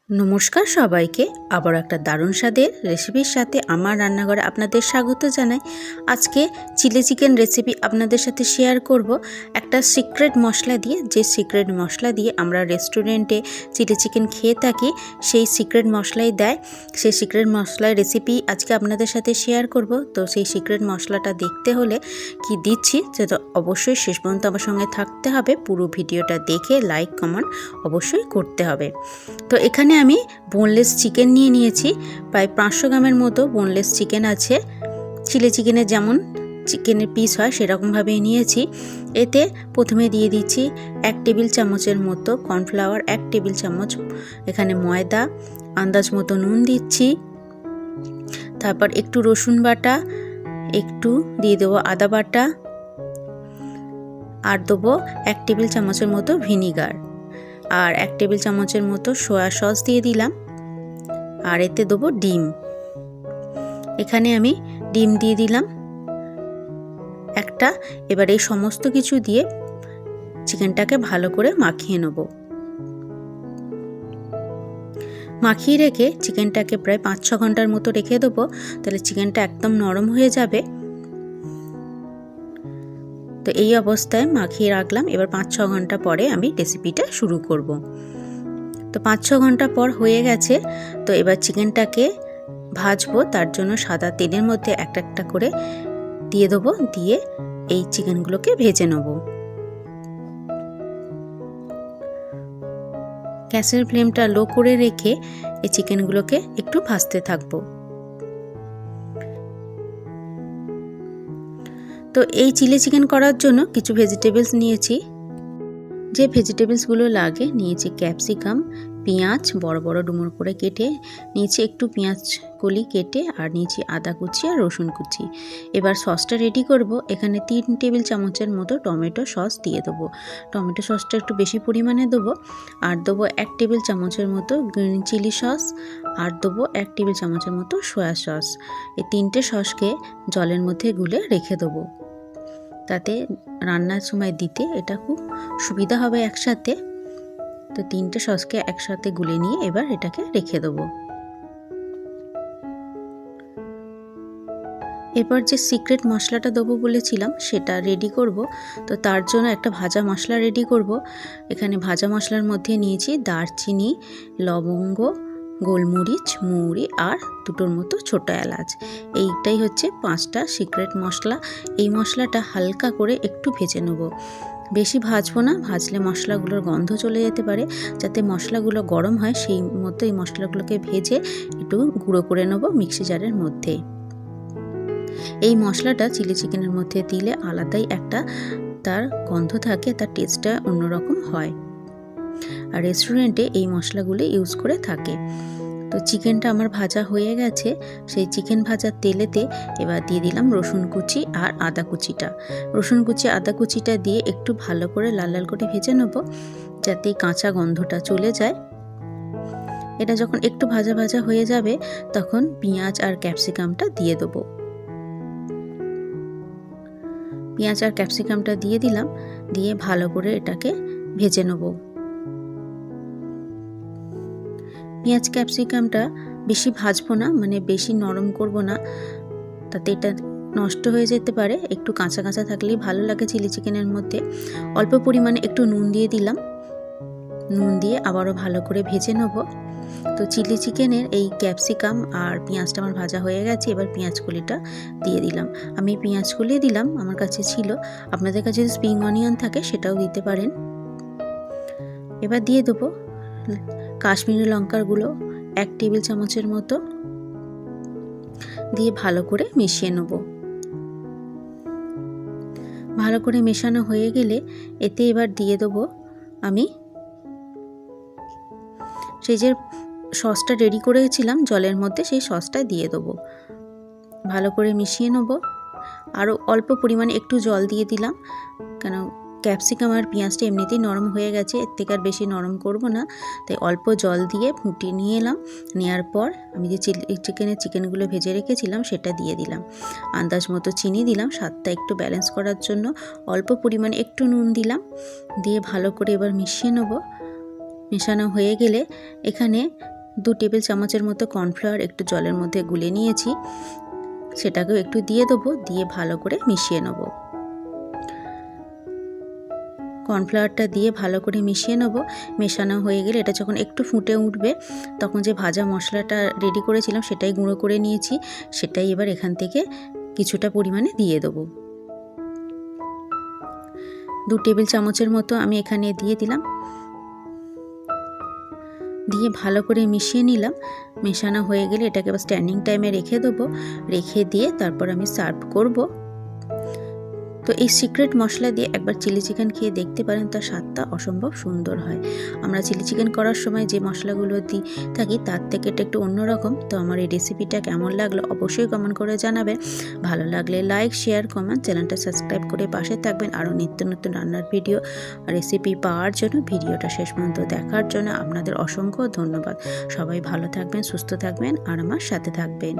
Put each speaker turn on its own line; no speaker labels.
নমস্কার সবাইকে, আবার একটা দারুণ স্বাদের রেসিপির সাথে আমার রান্নাঘরে আপনাদের স্বাগত জানাই। আজকে চিলি চিকেন রেসিপি আপনাদের সাথে শেয়ার করব একটা সিক্রেট মশলা দিয়ে, যে সিক্রেট মশলা দিয়ে আমরা রেস্টুরেন্টে চিলি চিকেন খেয়ে থাকি। সেই সিক্রেট মশলাই দেয়, সেই সিক্রেট মশলার রেসিপি আজকে আপনাদের সাথে শেয়ার করব। তো সেই সিক্রেট মশলাটা দেখতে হলে কি দিচ্ছি সেটা অবশ্যই শেষ পর্যন্ত আমার সঙ্গে থাকতে হবে। পুরো ভিডিওটা দেখে লাইক কমেন্ট অবশ্যই করতে হবে। তো এখানে আমি বোনলেস চিকেন নিয়ে নিয়েছি, প্রায় 500 গ্রামের মতো বোনলেস চিকেন আছে। চিলি চিকেনের যেমন চিকেনের পিস হয় সেরকমভাবেই নিয়েছি। এতে প্রথমে দিয়ে দিচ্ছি 1 টেবিল চামচের মতো কর্নফ্লাওয়ার, 1 টেবিল চামচ এখানে ময়দা, আন্দাজ মতো নুন দিচ্ছি। তারপর একটু রসুন বাটা, একটু দিয়ে দেবো আদা বাটা, আর দেবো 1 টেবিল চামচের মতো ভিনিগার, আর 1 টেবিল চামচের মতো সয়া সস দিয়ে দিলাম। আর এতে দেবো ডিম। এখানে আমি ডিম দিয়ে দিলাম একটা। এবার এই সমস্ত কিছু দিয়ে চিকেনটাকে ভালো করে মাখিয়ে নেব। মাখিয়ে রেখে চিকেনটাকে প্রায় 5-6 ঘন্টার মতো রেখে দেবো, তাহলে চিকেনটা একদম নরম হয়ে যাবে। তো এই অবস্থায় মাখিয়ে রাখলাম। এবার 5-6 ঘন্টা পরে আমি রেসিপিটা শুরু করব। তো 5-6 ঘন্টা পর হয়ে গেছে। তো এবার চিকেনটাকে ভাজবো, তার জন্য সাদা তেলের মধ্যে একটা একটা করে দিয়ে দেবো, দিয়ে এই চিকেনগুলোকে ভেজে নেব। গ্যাসের ফ্লেমটা লো করে রেখে এই চিকেনগুলোকে একটু ভাজতে থাকবো। তো এই চিলি চিকেন করার জন্য কিছু ভেজিটেবলস নিয়েছি। যে ভেজিটেবলসগুলো লাগে নিয়েছি ক্যাপসিকাম, পেঁয়াজ বড় বড় ডুমুর করে কেটে নিয়েছি, একটু পেঁয়াজ কলি কেটে, আর নিয়েছি আদা কুচি আর রসুন কুচি। এবার সসটা রেডি করব। এখানে 3 টেবিল চামচের মতো টমেটো সস দিয়ে দেবো। টমেটো সসটা একটু বেশি পরিমাণে দেবো। আর দেবো 1 টেবিল চামচের মতো গ্রিন চিলি সস, আর দেবো 1 টেবিল চামচের মতো সয়া সস। এই 3টে সসকে জলের মধ্যে গুলে রেখে দেবো, তাতে রান্নার সময় দিতে এটা খুব সুবিধা হবে একসাথে। তো 3টে সসকে একসাথে গুলে নিয়ে এবার এটাকে রেখে দেবো। এবার যে সিক্রেট মশলাটা দেবো বলেছিলাম সেটা রেডি করব। তো তার জন্য একটা ভাজা মশলা রেডি করব। এখানে ভাজা মশলার মধ্যে নিয়েছি দারচিনি, লবঙ্গ, গোলমরিচ, মৌরি আর 2টোর মতো ছোটো এলাচ। এইটাই হচ্ছে 5টা সিক্রেট মশলা। এই মশলাটা হালকা করে একটু ভেজে নেব, বেশি ভাজবো না, ভাজলে মশলাগুলোর গন্ধ চলে যেতে পারে। যাতে মশলাগুলো গরম হয় সেই মতো এই মশলাগুলোকে ভেজে একটু গুঁড়ো করে নেব মিক্সি জারের মধ্যে। এই মশলাটা চিলি চিকেনের মধ্যে দিলে আলাদাই একটা তার গন্ধ থাকে, তার টেস্টটা অন্যরকম হয়। আর রেস্টুরেন্টে এই মশলাগুলো ইউজ করে থাকে। তো চিকেনটা আমার ভাজা হয়ে গেছে। সেই চিকেন ভাজার তেলেতে এবার দিয়ে দিলাম রসুন কুচি আর আদা কুচিটা। রসুন কুচি আদা কুচিটা দিয়ে একটু ভালো করে লাল লাল করে ভেজে নেব, যাতে কাঁচা গন্ধটা চলে যায়। এটা যখন একটু ভাজা ভাজা হয়ে যাবে তখন পেঁয়াজ আর ক্যাপসিকামটা দিয়ে দেবো। পেঁয়াজ আর ক্যাপসিকামটা দিয়ে দিলাম, দিয়ে ভালো করে এটাকে ভেজে নেব। পেঁয়াজ ক্যাপসিকামটা বেশি ভাজবো না, মানে বেশি নরম করব না, তাতে এটা নষ্ট হয়ে যেতে পারে। একটু কাঁচা কাঁচা থাকলেই ভালো লাগে চিলি চিকেনের মধ্যে। অল্প পরিমাণে একটু নুন দিয়ে দিলাম, নুন দিয়ে আবারও ভালো করে ভেজে নেব। তো চিলি চিকেনের এই ক্যাপসিকাম আর পেঁয়াজটা আমার ভাজা হয়ে গেছে। এবার পেঁয়াজ কলিটা দিয়ে দিলাম। আমি পেঁয়াজ কলি দিলাম, আমার কাছে ছিল, আপনাদের কাছে যদি স্প্রিং অনিয়ন থাকে সেটাও দিতে পারেন। এবার দিয়ে দেবো কাশ্মীরি লঙ্কার গুঁড়ো 1 টেবিল চামচের মতো, দিয়ে ভালো করে মিশিয়ে নেব। ভালো করে মেশানো হয়ে গেলে এতে এবার দিয়ে দেবো আমি সেই যে সসটা রেডি করেছিলাম জলের মধ্যে, সেই সসটা দিয়ে দেবো। ভালো করে মিশিয়ে নেব। আরও অল্প পরিমাণে একটু জল দিয়ে দিলাম, কেন ক্যাপসিকাম আর পেঁয়াজটা এমনিতেই নরম হয়ে গেছে, এর থেকে আর বেশি নরম করব না। তাই অল্প জল দিয়ে ফুটিয়ে নিয়ে এলাম। নেওয়ার পর আমি যে চিকেনগুলো ভেজে রেখেছিলাম সেটা দিয়ে দিলাম। আন্দাজ মতো চিনি দিলাম, স্বাদটা একটু ব্যালেন্স করার জন্য অল্প পরিমাণে একটু নুন দিলাম। দিয়ে ভালো করে এবার মিশিয়ে নেব। মেশানো হয়ে গেলে এখানে 2 টেবিল চামচের মতো কর্নফ্লাওয়ার একটু জলের মধ্যে গুলে নিয়েছি, সেটাকেও একটু দিয়ে দেবো, দিয়ে ভালো করে মিশিয়ে নেব। কর্নফ্লাওয়ারটা দিয়ে ভালো করে মিশিয়ে নেব। মেশানো হয়ে গেলে এটা যখন একটু ফুটে উঠবে তখন যে ভাজা মশলাটা রেডি করেছিলাম সেটাই গুঁড়ো করে নিয়েছি, সেটাই এবার এখান থেকে কিছুটা পরিমাণে দিয়ে দেবো। 2 টেবিল চামচের মতো আমি এখানে দিয়ে দিলাম, দিয়ে ভালো করে মিশিয়ে নিলাম। মেশানো হয়ে গেলে এটাকে আবার স্ট্যান্ডিং টাইমে রেখে দেবো, রেখে দিয়ে তারপর আমি সার্ভ করব। তো এই সিক্রেট মশলা দিয়ে একবার চিলি চিকেন খেয়ে দেখতে পারেন, তার স্বাদটা অসম্ভব সুন্দর হয়। আমরা চিলি চিকেন করার সময় যে মশলাগুলো দিই থাকি তার থেকে এটা একটু অন্যরকম। তো আমার এই রেসিপিটা কেমন লাগলো অবশ্যই কমেন্ট করে জানাবেন। ভালো লাগলে লাইক, শেয়ার, কমেন্ট, চ্যানেলটা সাবস্ক্রাইব করে পাশে থাকবেন। আরও নিত্য নতুন রান্নার ভিডিও রেসিপি পাওয়ার জন্য, ভিডিওটা শেষ পর্যন্ত দেখার জন্য আপনাদের অসংখ্য ধন্যবাদ। সবাই ভালো থাকবেন, সুস্থ থাকবেন আর আমার সাথে থাকবেন।